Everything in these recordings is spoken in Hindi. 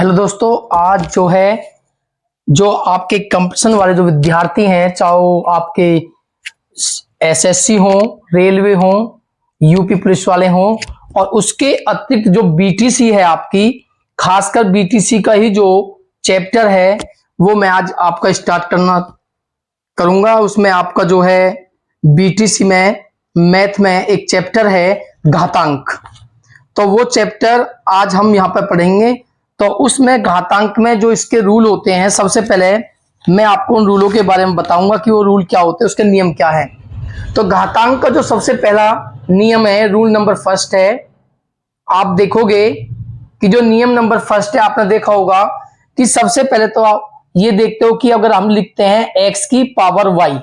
हेलो दोस्तों, आज जो आपके कंपटीशन वाले जो विद्यार्थी हैं, चाहे वो आपके एसएससी हो, रेलवे हो, यूपी पुलिस वाले हो, और उसके अतिरिक्त जो बीटीसी है आपकी, खासकर बीटीसी का ही जो चैप्टर है वो मैं आज आपका स्टार्ट करूंगा। उसमें आपका जो है बीटीसी में मैथ में एक चैप्टर है घातांक, तो वो चैप्टर आज हम यहाँ पर पढ़ेंगे। तो उसमें घातांक में जो इसके रूल होते हैं, सबसे पहले मैं आपको उन रूलों के बारे में बताऊंगा कि वो रूल क्या होते हैं, उसके नियम क्या है। तो घातांक का जो सबसे पहला नियम है, रूल नंबर फर्स्ट है, आप देखोगे कि जो नियम नंबर फर्स्ट है, आपने देखा होगा कि सबसे पहले तो आप ये देखते हो कि अगर हम लिखते हैं x की पावर y,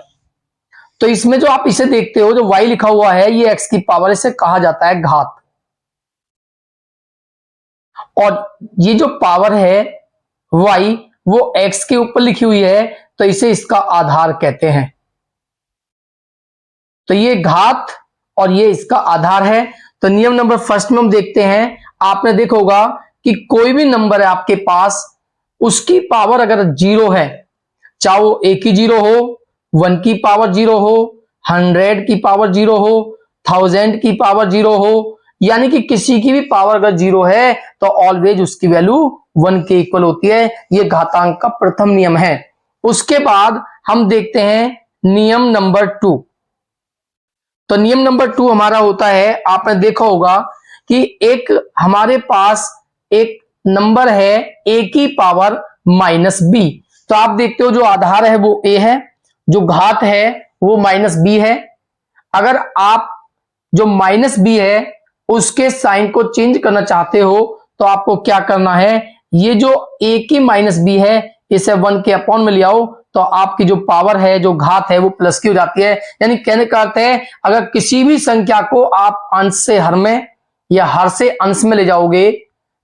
तो इसमें जो आप इसे देखते हो, जो y लिखा हुआ है ये x की पावर, इसे कहा जाता है घात। और ये जो पावर है y वो x के ऊपर लिखी हुई है, तो इसे इसका आधार कहते हैं। तो ये घात और ये इसका आधार है। तो नियम नंबर फर्स्ट में हम देखते हैं, आपने देखा होगा कि कोई भी नंबर है आपके पास, उसकी पावर अगर जीरो है, चाहे वो एक ही जीरो हो, 1 की पावर जीरो हो, 100 की पावर जीरो हो, 1000 की पावर जीरो हो, यानी कि किसी की भी पावर अगर जीरो है तो ऑलवेज उसकी वैल्यू 1 के इक्वल होती है। ये घातांक का प्रथम नियम है। उसके बाद हम देखते हैं नियम नंबर 2। तो नियम नंबर 2 हमारा होता है, आपने देखा होगा कि एक हमारे पास एक नंबर है a की पावर माइनस बी। तो आप देखते हो जो आधार है वो a है, जो घात है वो माइनस बी है। अगर आप जो माइनस बी है उसके साइन को चेंज करना चाहते हो तो आपको क्या करना है, ये जो a की माइनस बी है इसे 1 के अपॉन में ले आओ, तो आपकी जो पावर है, जो घात है, वो प्लस की हो जाती है। यानी कहने का अर्थ है, अगर किसी भी संख्या को आप अंश से हर में या हर से अंश में ले जाओगे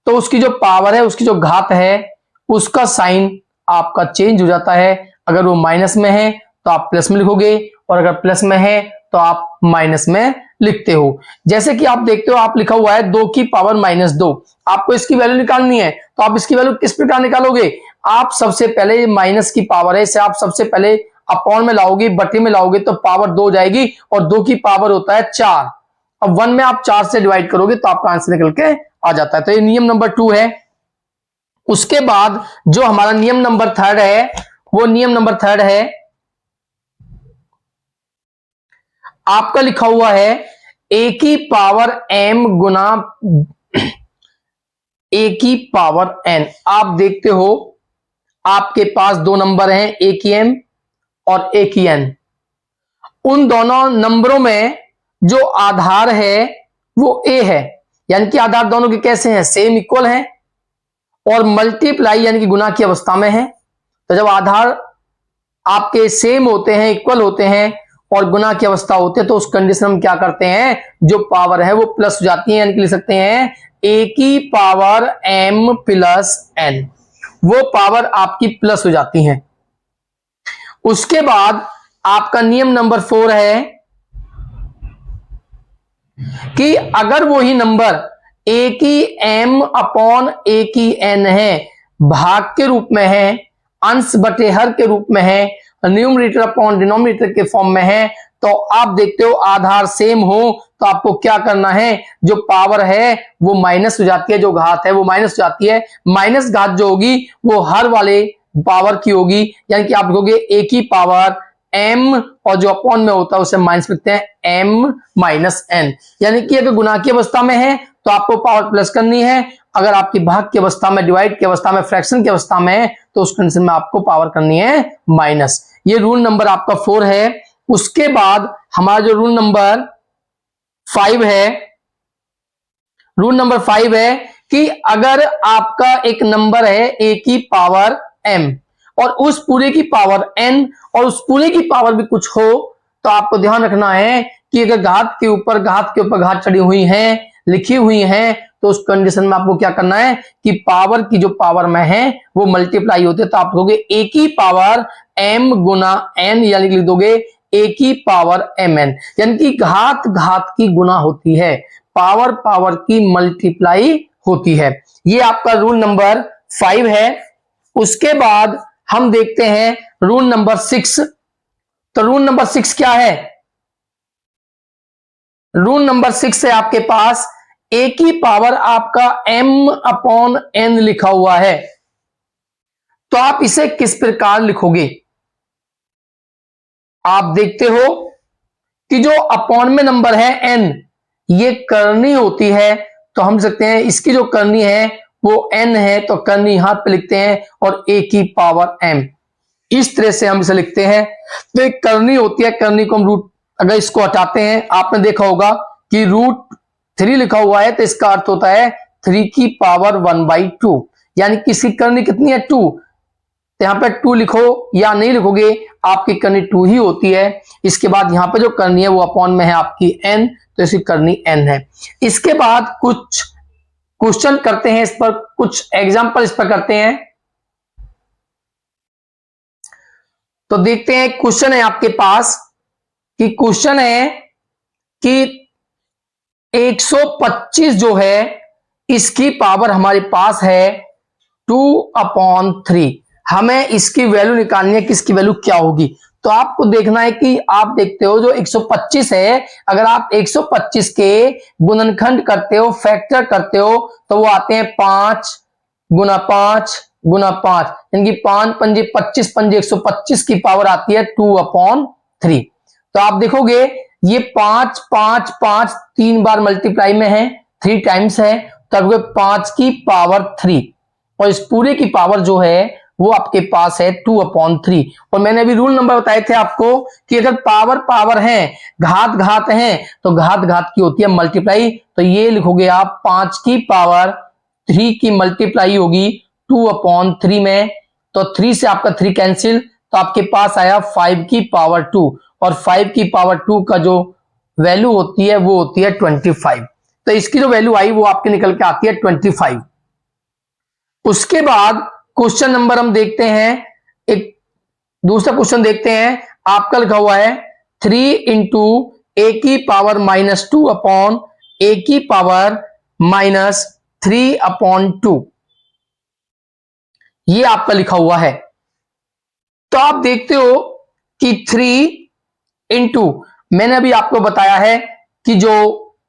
तो उसकी जो पावर है, उसकी जो घात है, उसका साइन आपका चेंज हो जाता है। अगर वो माइनस में है तो आप प्लस में लिखोगे, और अगर प्लस में है तो आप माइनस में लिखते हो। जैसे कि आप देखते हो, आप लिखा हुआ है 2 की पावर माइनस 2, आपको इसकी वैल्यू निकालनी है। तो आप इसकी वैल्यू किस प्रकार निकालोगे, आप सबसे पहले माइनस की पावर है, इसे आप सबसे पहले अपॉन में लाओगे, बटे में लाओगे, तो पावर 2 जाएगी, और 2 की पावर होता है 4। अब 1 में आप 4 से डिवाइड करोगे तो आपका आंसर निकल के आ जाता है। तो ये नियम नंबर 2 है। उसके बाद जो हमारा नियम नंबर 3 है, वो नियम नंबर 3 है, आपका लिखा हुआ है a की पावर m गुना a की पावर n। आप देखते हो आपके पास दो नंबर हैं, a की m और a की n। उन दोनों नंबरों में जो आधार है वो a है, यानी कि आधार दोनों के कैसे हैं, सेम इक्वल हैं, और मल्टीप्लाई यानी कि गुना की अवस्था में है। तो जब आधार आपके सेम होते हैं, इक्वल होते हैं, और गुना की अवस्था होती है, तो उस कंडीशन में क्या करते हैं, जो पावर है वो प्लस हो जाती है, यानी कि लिख सकते हैं a की पावर m प्लस n, वो पावर आपकी प्लस हो जाती है। उसके बाद आपका नियम नंबर 4 है कि अगर वही नंबर a की m अपॉन a की n है, भाग के रूप में है, अंश बटे हर के रूप में है, न्यूमरेटर अपॉन डिनोमिनेटर के फॉर्म में है, तो आप देखते हो आधार सेम हो तो आपको क्या करना है, जो पावर है वो माइनस हो जाती है, जो घात है वो माइनस हो जाती है। माइनस घात जो होगी वो हर वाले पावर की होगी, यानी कि आप लिखोगे a की पावर m, और जो अपॉन में होता है उसे माइनस लिखते हैं m माइनस n। यानी कि अगर गुना की अवस्था में है तो आपको पावर प्लस करनी है, अगर आपकी भाग की अवस्था में, डिवाइड की अवस्था में, फ्रैक्शन की अवस्था में है, तो उस कंडीशन में आपको पावर करनी है माइनस। ये रूल नंबर आपका 4 है। उसके बाद हमारा जो रूल नंबर 5 है, रूल नंबर 5 है कि अगर आपका एक नंबर है a की पावर m और उस पूरे की पावर n, और उस पूरे की पावर भी कुछ हो, तो आपको ध्यान रखना है कि अगर घात के ऊपर घात चढ़ी हुई है, लिखी हुई है, तो उस कंडीशन में आपको क्या करना है कि पावर की जो पावर में है वो मल्टीप्लाई होते है। तो आप लिखोगे a की पावर m गुना n, यानी कि लिख दोगे a की पावर mn, यानी कि घात की गुना होती है, पावर की मल्टीप्लाई होती है। ये आपका रूल नंबर 5 है। उसके बाद हम देखते हैं रूल नंबर 6। तो रूल नंबर 6 क्या है? रूल नंबर 6 है आपके पास a की पावर आपका m/n लिखा हुआ है। तो आप इसे किस प्रकार लिखोगे? आप देखते हो कि जो अपॉन में नंबर है n, ये करनी होती है, तो हम सकते हैं इसकी जो करनी है वो n है, तो करनी यहां पे लिखते हैं और a की पावर m, इस तरह से हम इसे लिखते हैं। तो एक करनी होती है, करनी को हम रूट, अगर इसको हटाते हैं, आपने देखा होगा कि √3 लिखा हुआ है, तो इसका अर्थ होता है 3 की पावर 1/2, यानी कि इसकी करनी कितनी है? 2। तो यहां पे 2 लिखो या नहीं लिखोगे, आपकी करनी 2 ही होती है। इसके बाद यहां पे जो करनी है वो अपॉन में है आपकी n, तो इसकी करनी n है। इसके बाद कुछ क्वेश्चन करते हैं, इस पर कुछ एग्जांपल इस पर करते हैं। तो देखते हैं, क्वेश्चन है आपके पास कि क्वेश्चन है कि 125 जो है इसकी पावर हमारे पास है 2/3। हमें इसकी वैल्यू निकालनी है कि इसकी वैल्यू क्या होगी। तो आपको देखना है कि आप देखते हो जो 125 है, अगर आप 125 के गुणनखंड करते हो, फैक्टर करते हो, तो वो आते हैं 5 गुना 5 गुना 5, यानी कि 5 पंजे 25 पंजे 125 की पावर आती है 2/3। तो आप देखोगे ये 5 5 5 3 बार मल्टीप्लाई में है, 3 टाइम्स है, तब 5 की पावर 3, और इस पूरे की पावर जो है वो आपके पास है 2/3। और मैंने अभी रूल नंबर बताए थे आपको कि अगर पावर पावर है, घात घात है, तो घात घात की होती है मल्टीप्लाई। तो ये लिखोगे आप 5 की पावर 3 की मल्टीप्लाई होगी 2/3 में, तो 3 से आपका 3 कैंसिल, तो आपके पास आया 5 की पावर 2, और 5 की पावर 2 का जो वैल्यू होती है वो होती है 25। तो इसकी जो वैल्यू आई वो आपके निकल के आती है 25। उसके बाद क्वेश्चन नंबर हम देखते हैं, एक दूसरा क्वेश्चन देखते हैं। आपका लिखा हुआ है 3 इंटू a की पावर -2 अपॉन a की पावर -3/2, ये आपका लिखा हुआ है। तो आप देखते हो कि 3 इंटू, मैंने अभी आपको बताया है कि जो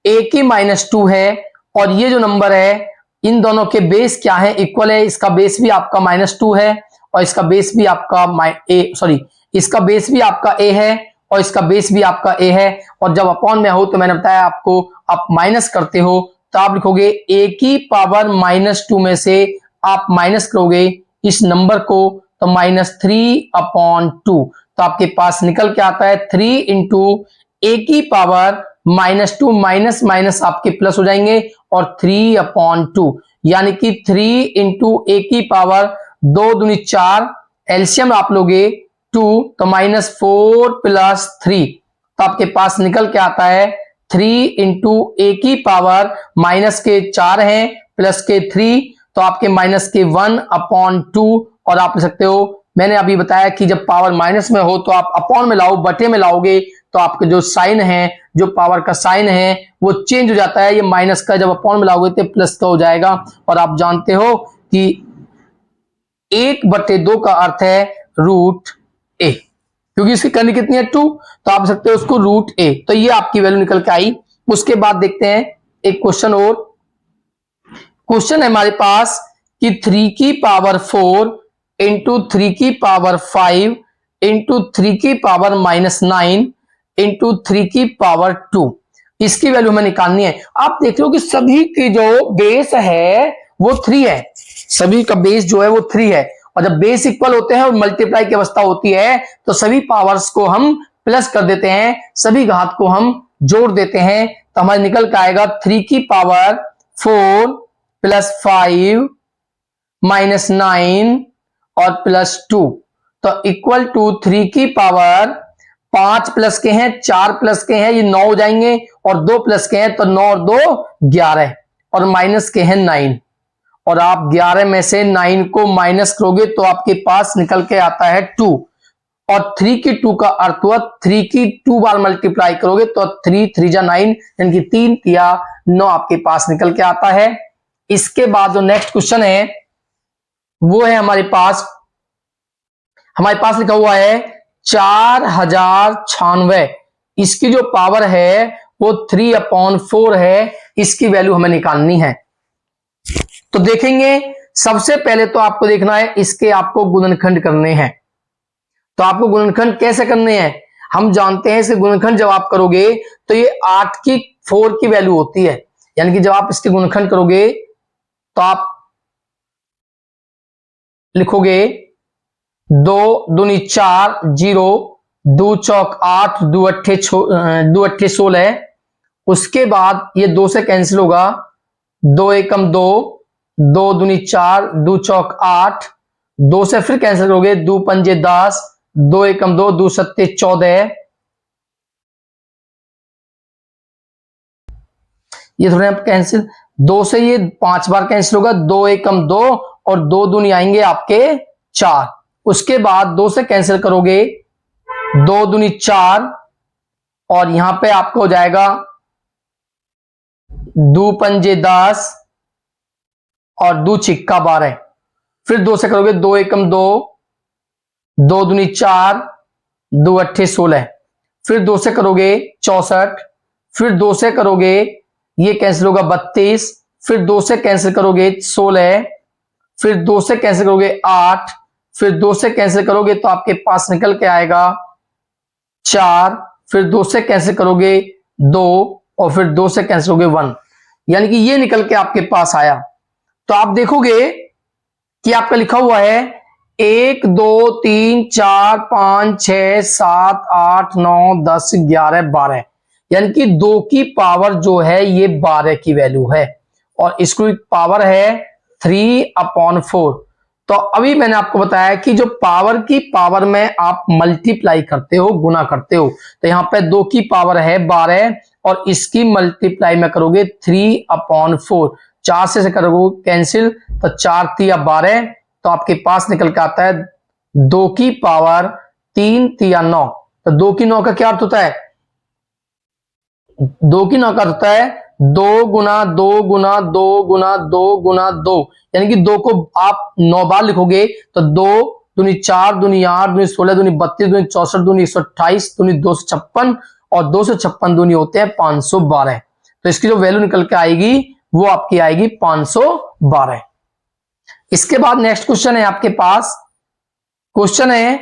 a की -2 है और ये जो नंबर है, इन दोनों के बेस क्या है? इक्वल है। इसका बेस भी आपका -2 है और इसका बेस भी आपका इसका बेस भी आपका a है और इसका बेस भी आपका a है। और जब अपॉन में हो तो मैंने बताया आपको, आप माइनस करते हो तो आप लिखोगे a की पावर -2 में से आप माइनस करोगे इस नंबर को, तो -3/2, तो आपके पास निकल के आता है 3 इंटू a की पावर -2 माइनस माइनस आपके प्लस हो जाएंगे और 3/2, यानी कि 3 इंटू a की पावर 2 दूनी 4, एलसीएम आप लोगे 2, तो -4 + 3, तो आपके पास निकल के आता है 3 इंटू a की पावर -4 है प्लस के 3, तो आपके -1/2। और आप लिख सकते हो, मैंने अभी बताया कि जब पावर माइनस में हो तो आप अपॉन में लाओ, बटे में लाओगे तो आपके जो साइन है, जो पावर का साइन है वो चेंज हो जाता है। ये माइनस का जब अपॉन में लाओगे तो प्लस का हो जाएगा। और आप जानते हो कि 1/2 का अर्थ है √a, क्योंकि इसकी करनी कितनी है 2, तो आप सकते हो उसको √a। तो ये आपकी वैल्यू निकल के आई। उसके बाद देखते हैं एक क्वेश्चन और। क्वेश्चन है हमारे पास कि 3 की पावर 4 इंटू 3 की पावर 5 इंटू 3 की पावर -9 इंटू 3 की पावर 2, इसकी वैल्यू हमें निकालनी है। आप देख लो कि सभी की जो बेस है वो 3 है, सभी का बेस जो है वो 3 है, और जब बेस इक्वल होते हैं और मल्टीप्लाई की अवस्था होती है तो सभी पावर्स को हम प्लस कर देते हैं, सभी घात को हम जोड़ देते हैं, तो हमारे निकल के आएगा 3 की पावर 4 + 5 -9 और +2, तो इक्वल टू 3 की पावर 5 प्लस के हैं, 4 प्लस के हैं, ये 9 हो जाएंगे, और 2 प्लस के हैं, तो 9 और 2 11, और माइनस के हैं 9, और आप 11 में से 9 को माइनस करोगे तो आपके पास निकल के आता है 2, और 3 की 2 का अर्थ हुआ 3 की 2 बार मल्टीप्लाई करोगे तो 3 3 जा 9, यानी कि 3 या 9 आपके पास निकल के आता है। इसके बाद जो नेक्स्ट क्वेश्चन है वो है हमारे पास लिखा हुआ है 4096। इसकी जो पावर है वो 3/4 है। इसकी वैल्यू हमें निकालनी है। तो देखेंगे, सबसे पहले तो आपको देखना है इसके आपको गुणनखंड करने हैं। तो आपको गुणनखंड कैसे करने हैं, हम जानते हैं इसके गुणनखंड जब आप करोगे तो ये 8 की 4 की वैल्यू होती है। यानी कि जब आप इसके गुणनखंड करोगे तो आप लिखोगे 2 दूनी 4, 0, 2 चौक 8, 2 अट्ठे 16। उसके बाद ये 2 से कैंसिल होगा, 2 एकम 2, 2 दूनी 4, 2 चौक 8, 2 से फिर कैंसिल करोगे, 2 पंजे 10, 2 एकम 2, 2 सत्ते 14। ये थोड़े कैंसिल, 2 से ये 5 बार कैंसिल होगा, 2 एकम 2 और 2 दूनी आएंगे आपके 4। उसके बाद 2 से कैंसिल करोगे, 2 दूनी 4 और यहां पे आपको हो जाएगा 2 पंजे 10 और 2 छिक्का 12। फिर 2 से करोगे, 2 एकम 2, 2 दूनी 4, 2 अट्ठे 16। फिर 2 से करोगे 64। फिर 2 से करोगे ये कैंसिल होगा 32। फिर 2 से कैंसिल करोगे 16। फिर 2 से कैंसिल करोगे 8। फिर 2 से कैंसिल करोगे तो आपके पास निकल के आएगा 4। फिर 2 से कैंसिल करोगे 2 और फिर 2 से कैंसिल करोगे 1। यानी कि ये निकल के आपके पास आया। तो आप देखोगे कि आपका लिखा हुआ है 1 2 3 4 5 6 7 8 9 10 11 12। यानी कि 2 की पावर जो है ये 12 की वैल्यू है और इसकी पावर है 3/4। तो अभी मैंने आपको बताया कि जो पावर की पावर में आप मल्टीप्लाई करते हो, गुना करते हो, तो यहां पे 2 की पावर है 12 और इसकी मल्टीप्लाई में करोगे 3/4। 4 से करोगे कैंसिल तो 4 3 12, तो आपके पास निकल के आता है 2 की पावर 3 3 9। तो 2 की 9 का क्या अर्थ होता है, 2 की 9 का अर्थ होता है 2 गुना 2 गुना 2 गुना 2 गुना 2। यानी कि 2 को आप 9 बार लिखोगे तो 2 दूनी 4, दूनी 8, दूनी 16, दूनी 32, दूनी 64, दूनी 128, दूनी 256 और 256 दूनी होते हैं 512। तो इसकी जो वैल्यू निकल के आएगी वो आपकी आएगी 512। इसके बाद नेक्स्ट क्वेश्चन है आपके पास। क्वेश्चन है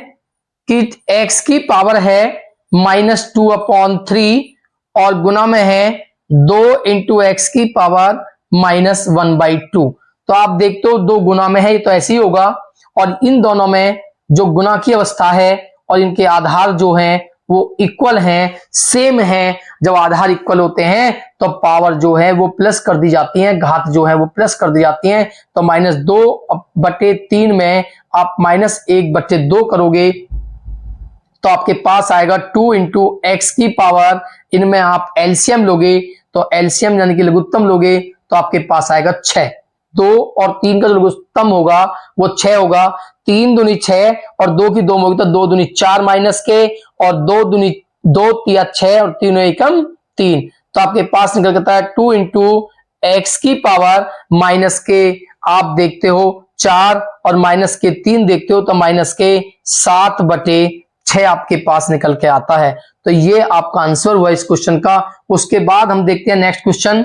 कि x की पावर है -2/3 और गुना में है 2 इंटू एक्स की पावर -1/2। तो आप देखते हो 2 गुना में है, ये तो ऐसे ही होगा। और इन दोनों में जो गुना की अवस्था है और इनके आधार जो हैं वो इक्वल हैं, सेम हैं। जब आधार इक्वल होते हैं तो पावर जो है वो प्लस कर दी जाती है, घात जो है वो प्लस कर दी जाती है। तो -2/3 में आप -1/2 करोगे तो आपके पास आएगा 2 इंटू एक्स की पावर, इनमें आप एलसीएम लोगे तो एलसीएम यानी कि लघुत्तम लोगे तो आपके पास आएगा 6। 2 और 3 का जो लघुत्तम होगा वो 6 होगा। 3 दूनी 6 और 2 की 2 होगी तो 2 दूनी 4 माइनस के और 2 दूनी 2 तिया 6 और 3 एकम 3। तो आपके पास निकल करता है 2 इंटू एक्स की पावर माइनस के आप देखते हो 4 और माइनस के 3 देखते हो तो माइनस के 7/6 आपके पास निकल के आता है। तो ये आपका आंसर हुआ इस क्वेश्चन का। उसके बाद हम देखते हैं नेक्स्ट क्वेश्चन।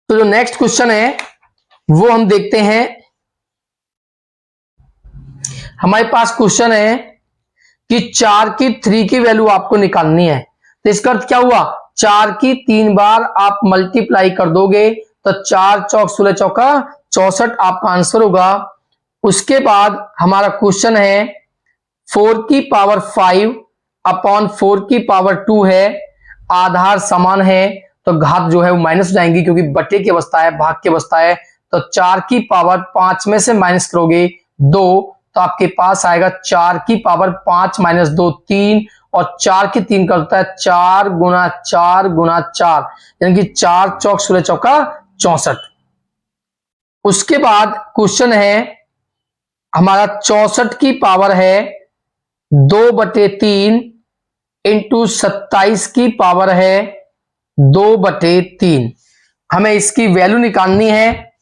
तो जो नेक्स्ट क्वेश्चन है वो हम देखते हैं। हमारे पास क्वेश्चन है कि 4 की 3 की वैल्यू आपको निकालनी है। तो इसका अर्थ क्या हुआ, 4 की 3 बार आप मल्टीप्लाई कर दोगे तो 4 चौक 16 चौका 64 आपका आंसर होगा। उसके बाद हमारा क्वेश्चन है 4 की पावर 5/4 की पावर 2 है, आधार समान है तो घात जो है वो माइनस हो जाएंगी क्योंकि बटे की अवस्था है, भाग की अवस्था है। तो 4 की पावर 5 में से माइनस करोगे 2 तो आपके पास आएगा 4 की पावर 5 माइनस 2 3 और 4 की 3 का होता है 4 गुना 4 गुना 4 यानी कि 4 चौक 16 चौका 64। उसके बाद क्वेश्चन है हमारा 64 की पावर है 2/3 इंटू 27 की पावर है 2/3। हमें इसकी वैल्यू निकालनी है।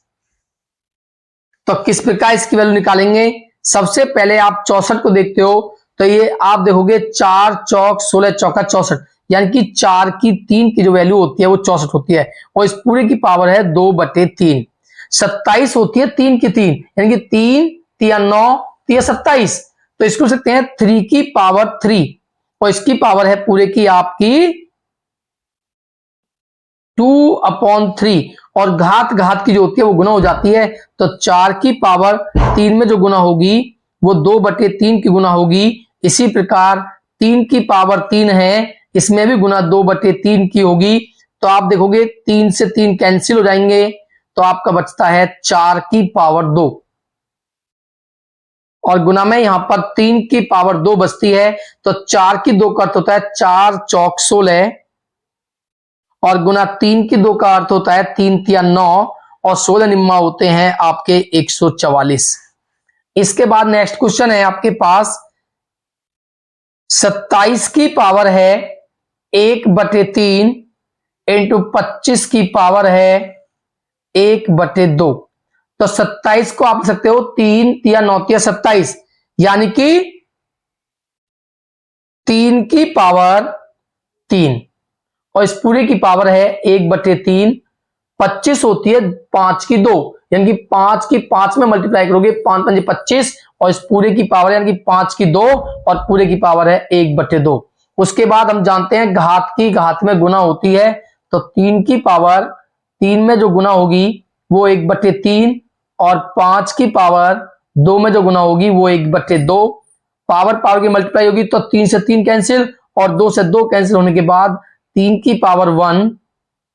तो किस प्रकार इसकी वैल्यू निकालेंगे? सबसे पहले आप 64 को देखते हो तो ये आप देखोगे 4 चौक 16 चौका 64, यानी कि 4 की 3 की जो वैल्यू होती है वो 64 होती है, और इस पूरे की पावर है 2/3। 27 होती है 3 की 3, यानी कि 3 3 9 3 27, तो इसको सकते हैं 3 की पावर 3, और इसकी पावर है पूरे की आपकी 2/3, और घात घात की जो होती है वो गुना हो जाती है, तो 4 की पावर 3 में जो गुना होगी वो 2/3 की गुना होगी। इसी प्रकार 3 की पावर 3 है, इसमें भी गुना 2/3 की होगी, तो आप देखोगे 3 से 3 कैंसिल हो जाएंगे, तो आपका बचता है 4 की पावर 2, और गुना में यहां पर 3 की पावर 2 बचती है, तो 4 की 2 का अर्थ होता है 4 चौक 16, और गुना 3 की 2 का अर्थ होता है 3 3 9, और 16 निम्मा होते हैं आपके 144। इसके बाद नेक्स्ट क्वेश्चन है आपके पास 27 की पावर है 1/3 इंटू 25 की पावर है 1/2, तो 27 को आप लिख सकते हो 3 3 9 27, यानी कि 3 की पावर 3, और इस पूरे की पावर है 1/3। 25 होती है 5 की 2, यानी कि 5 की 5 में मल्टीप्लाई करोगे 5 5 25, और इस पूरे की पावर यानी कि 5 की 2, और पूरे की पावर है 1/2। उसके बाद हम जानते हैं घात की घात में गुना होती है, तो 3 की पावर 3 में जो गुना होगी वो 1/3, और 5 की पावर 2 में जो गुना होगी वो 1/2। पावर पावर की मल्टीप्लाई होगी तो 3 से 3 कैंसिल, और 2 से 2 कैंसिल होने के बाद 3 की पावर 1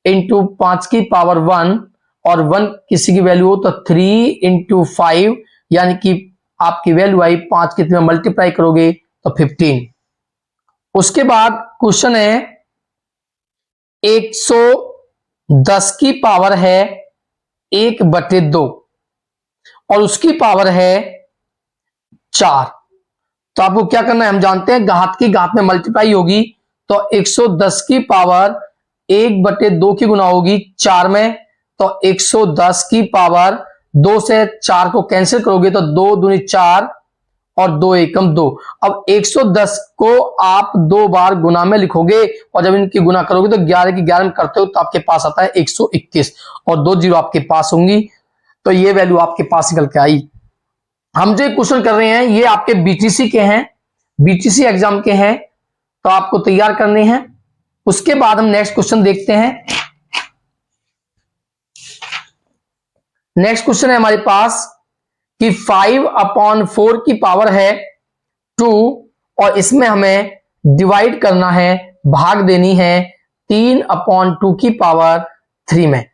इंटू 5 की पावर 1, और 1 किसी की वैल्यू हो तो 3 इंटू 5, यानी कि आपकी वैल्यू आई 5 की 3 मल्टीप्लाई करोगे तो 15। उसके बाद क्वेश्चन है 110 की पावर है 1/2, और उसकी पावर है 4, तो आपको क्या करना है? हम जानते हैं घात की घात में मल्टीप्लाई होगी, तो 110 की पावर 1/2 की गुना होगी 4 में, तो 110 की पावर 2 से 4 को कैंसिल करोगे तो 2 दूनी 4, और 2 एकम 2। अब 110 को आप 2 बार गुना में लिखोगे, और जब इनकी गुना करोगे तो 11 की 11 में करते हो तो आपके पास आता है 121, और 2 जीरो आपके पास होंगी, तो ये वैल्यू आपके पास निकल के आई। हम जो क्वेश्चन कर रहे हैं ये आपके बीटीसी के हैं, बीटीसी एग्जाम के हैं, तो आपको तैयार करने हैं। उसके बाद हम नेक्स्ट क्वेश्चन देखते हैं। नेक्स्ट क्वेश्चन है हमारे पास कि 5/4 की पावर है 2, और इसमें हमें डिवाइड करना है, भाग देनी है 3/2 की पावर 3 में।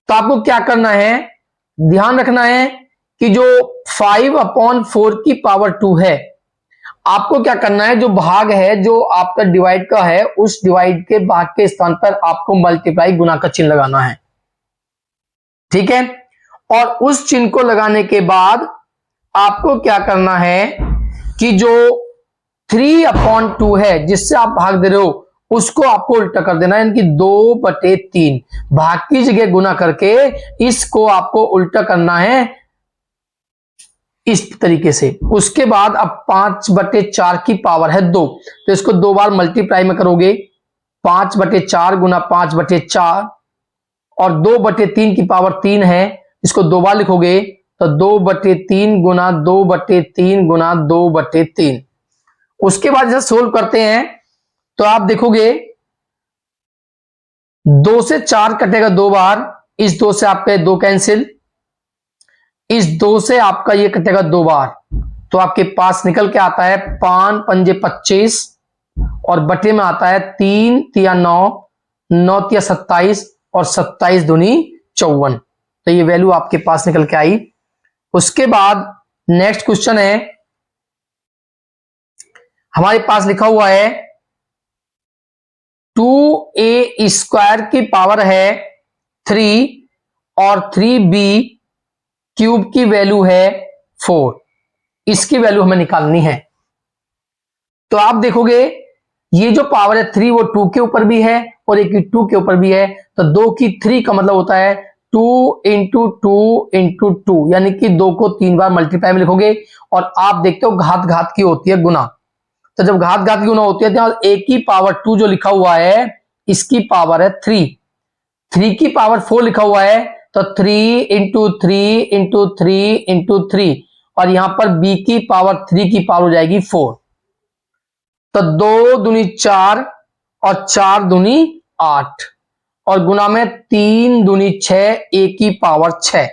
तो आपको क्या करना है? ध्यान रखना है कि जो 5/4 की पावर 2 है, आपको क्या करना है, जो भाग है जो आपका डिवाइड का है उस डिवाइड के भाग के स्थान पर आपको मल्टीप्लाई गुना का चिन्ह लगाना है, ठीक है। और उस चिन्ह को लगाने के बाद आपको क्या करना है कि जो 3/2 है जिससे आप भाग दे रहे हो उसको आपको उल्टा कर देना है, यानी कि 2/3 भाग की जगह गुना करके इसको आपको उल्टा करना है इस तरीके से। उसके बाद अब 5/4 की पावर है 2, तो इसको 2 बार मल्टीप्लाई में करोगे, 5/4 गुना 5/4, और 2/3 की पावर 3 है, इसको 2 बार लिखोगे तो 2/3 गुना 2/3 गुना 2/3। उसके बाद जैसे सोल्व करते हैं तो आप देखोगे 2 से 4 कटेगा 2 बार, इस 2 से आपके 2 कैंसिल, इस 2 से आपका ये कटेगा 2 बार, तो आपके पास निकल के आता है 5 पंजे 25, और बटे में आता है 3 तिया 9, 9 तिया 27, और 27 दूनी 54, तो ये वैल्यू आपके पास निकल के आई। उसके बाद नेक्स्ट क्वेश्चन है हमारे पास लिखा हुआ है 2a² की पावर है 3, और 3b क्यूब की वैल्यू है 4, इसकी वैल्यू हमें निकालनी है। तो आप देखोगे ये जो पावर है 3 वो 2 के ऊपर भी है और एक 2 के ऊपर भी है, तो 2 की 3 का मतलब होता है 2 यानी कि 2 को 3 बार मल्टीप्लाई में लिखोगे। और आप देखते हो घात घात की होती है गुना, तो जब घात घात की गुना होती है तो a की पावर 2 जो लिखा हुआ है इसकी पावर है 3, 3 की पावर 4 लिखा हुआ है तो 3 इंटू 3 इंटू 3 इंटू 3, और यहां पर b की पावर 3 की पावर हो जाएगी 4। तो 2 दूनी 4 और 4 दूनी 8, और गुना में 3 दूनी 6, a की पावर 6।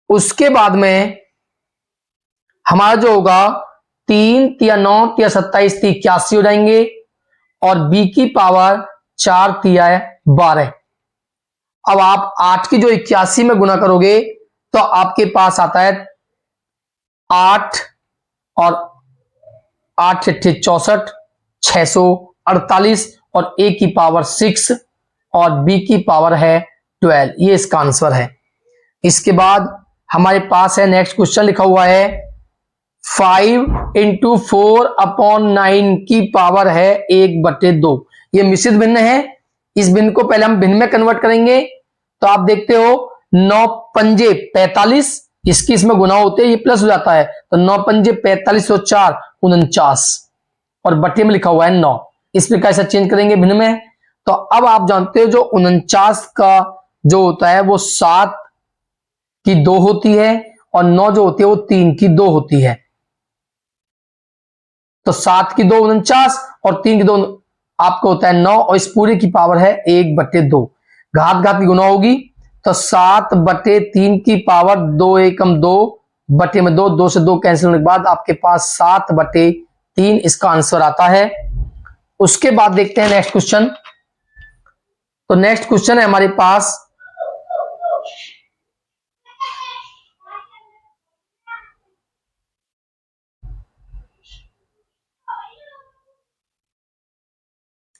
उसके बाद में हमारा जो होगा 3 तिया 9 तिया 27 ती 81 हो जाएंगे, और b की पावर 4 तिया 12। अब आप 8 की जो 81 में गुना करोगे तो आपके पास आता है 8 और 8 छठे 64, 648, और a की पावर 6 और b की पावर है 12। ये इसका आंसर है। इसके बाद हमारे पास है नेक्स्ट क्वेश्चन लिखा हुआ है 5 इंटू 4/9 की पावर है 1/2। ये मिश्रित भिन्न है। इस भिन्न को पहले हम भिन्न में कन्वर्ट करेंगे। तो आप देखते हो 9 पंजे 45, इसकी इसमें गुना होते हैं, ये प्लस हो जाता है, तो 9 पंजे 45 और 4 49, और बटे में लिखा हुआ है 9। इस प्रकार से चेंज करेंगे भिन्न में। तो अब आप जानते हो जो 49 का जो होता है वो 7 की 2 होती है, और 9 जो होती है वो 3 की 2 होती है। तो 7 की 2 49 और 3 की 2 आपको होता है 9, और इस पूरे की पावर है 1/2। घात घात की गुना होगी तो 7/3 की पावर 2 एकम 2 बटे में 2, 2 से 2 कैंसिल होने के बाद आपके पास 7/3 इसका आंसर आता है। उसके बाद देखते हैं नेक्स्ट क्वेश्चन। तो नेक्स्ट क्वेश्चन है हमारे पास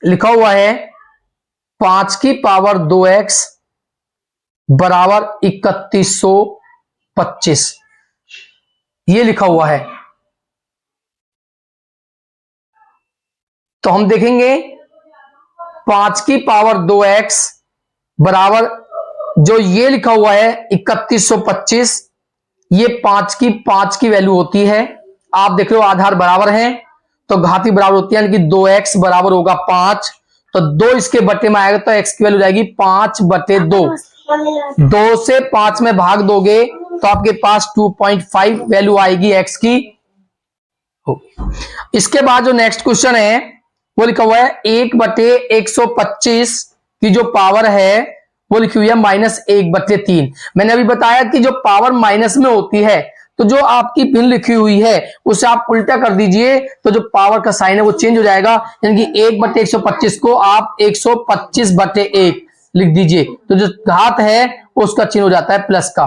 लिखा हुआ है 5 की पावर 2x बराबर 3125, ये लिखा हुआ है। तो हम देखेंगे 5 की पावर 2x बराबर जो ये लिखा हुआ है 3125, ये 5 की वैल्यू होती है। आप देख रहे हो आधार बराबर है तो घाती बराबर होती है, यानी कि 2x बराबर होगा 5, तो 2 इसके बटे में आएगा तो x की वैल्यू जाएगी 5/2। 2 से 5 में भाग दोगे तो आपके पास 2.5 वैल्यू आएगी x की। इसके बाद जो नेक्स्ट क्वेश्चन है वो लिखा हुआ है 1/125 की जो पावर है वो लिखी हुई है -1/3। मैंने अभी बताया कि जो पावर माइनस में होती है तो जो आपकी भिन्न लिखी हुई है उसे आप उल्टा कर दीजिए तो जो पावर का साइन है वो चेंज हो जाएगा, यानी कि 1/125 को आप 125/1 लिख दीजिए, तो जो घात है उसका चिन्ह हो जाता है प्लस का।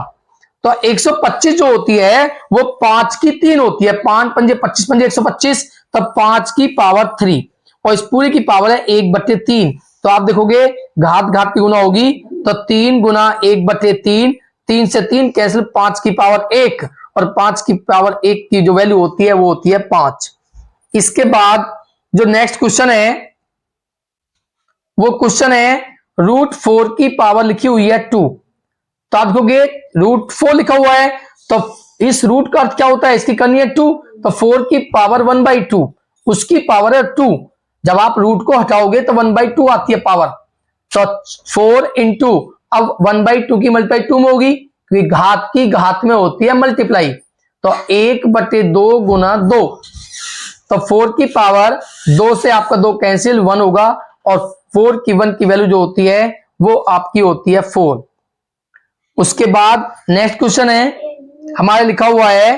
तो 125 जो होती है वो 5 की 3 होती है, 5 पंजे 25 पंजे 125, तब 5 की पावर 3, और इस पूरी की पावर है 1/3। तो आप देखोगे घात घात की गुना होगी तो 3 गुना 1/3, 3 से 3 कैंसिल, 5 की पावर 1, और 5 की पावर 1 की जो वैल्यू होती है वो होती है 5। इसके बाद जो नेक्स्ट क्वेश्चन है वो क्वेश्चन है √4 की पावर लिखी हुई है 2। तो आप देखोगे √4 लिखा हुआ है तो इस रूट का अर्थ क्या होता है, इसकी करनी है 2, तो 4 की पावर 1/2, उसकी पावर है 2। जब आप रूट को हटाओगे तो 1/2 आती है पावर, तो 4 इंटू, अब 1/2 की मल्टीप्लाई 2 में होगी क्योंकि घात की घात में होती है मल्टीप्लाई, तो 1/2 गुना 2, तो 4 की पावर 2 से आपका 2 कैंसिल, 1 होगा, और 4 की 1 की वैल्यू जो होती है वो आपकी होती है 4। उसके बाद नेक्स्ट क्वेश्चन है हमारे लिखा हुआ है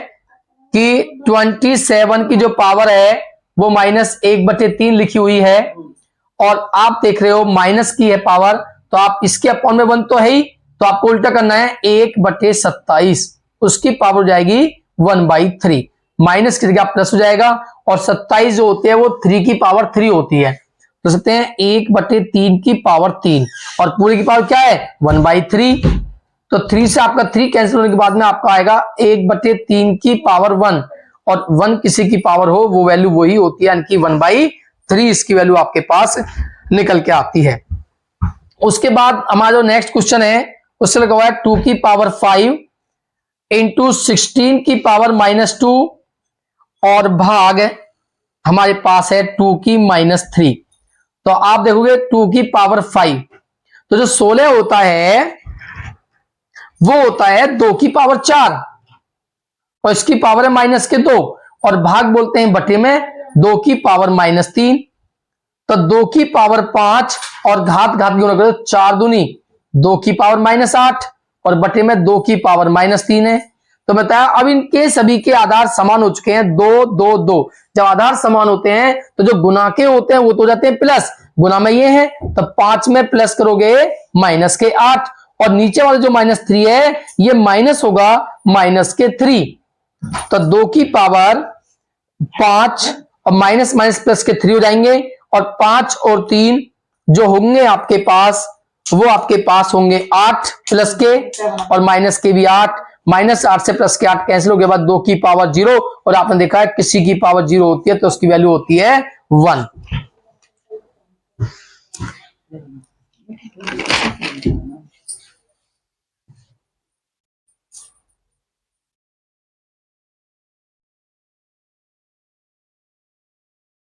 कि 27 की जो पावर है वो -1/3 लिखी हुई है, और आप देख रहे हो माइनस की है पावर, तो आप इसके अपॉन में 1 तो है ही, तो आपको उल्टा करना है 1/27, उसकी पावर हो जाएगी 1/3, माइनस की जगह प्लस हो जाएगा, और 27 जो होती है वो 3 की पावर 3 होती है, तो सकते हैं 1/3 की पावर 3, और पूरी की पावर क्या है 1/3, तो 3 से आपका 3 कैंसिल होने के बाद में आपका आएगा 1/3 की पावर 1, और 1 किसी की पावर हो वो वैल्यू वही होती है, यानी कि 1/3 इसकी वैल्यू आपके पास निकल के आती है। उसके बाद हमारा जो नेक्स्ट क्वेश्चन है उससे लगा हुआ है 2 की पावर 5 इंटू 16 की पावर -2 और भाग हमारे पास है 2 की -3। तो आप देखोगे 2 की पावर 5, तो जो 16 होता है वो होता है 2 की पावर 4 और इसकी पावर है -2 और भाग बोलते हैं बटे में 2 की पावर -3। तो 2 की पावर 5 और घात घात गुणा करो 4 दूनी 2 की पावर -8 और बटे में 2 की पावर -3 है। तो बताया अब इनके सभी के आधार समान हो चुके हैं 2 2 2। जब आधार समान होते हैं तो जो गुना के होते हैं वो तो हो जाते हैं प्लस, गुना में ये है तो 5 में प्लस करोगे -8 और नीचे वाला जो -3 है ये माइनस होगा -3। तो 2 की पावर 5 और माइनस माइनस प्लस के 3 हो जाएंगे और 5 और 3 जो होंगे आपके पास वो आपके पास होंगे 8 प्लस के और माइनस के भी 8, -8 से प्लस के 8 कैंसिल हो गए बाद 2 की पावर 0 और आपने देखा है किसी की पावर 0 होती है तो उसकी वैल्यू होती है 1।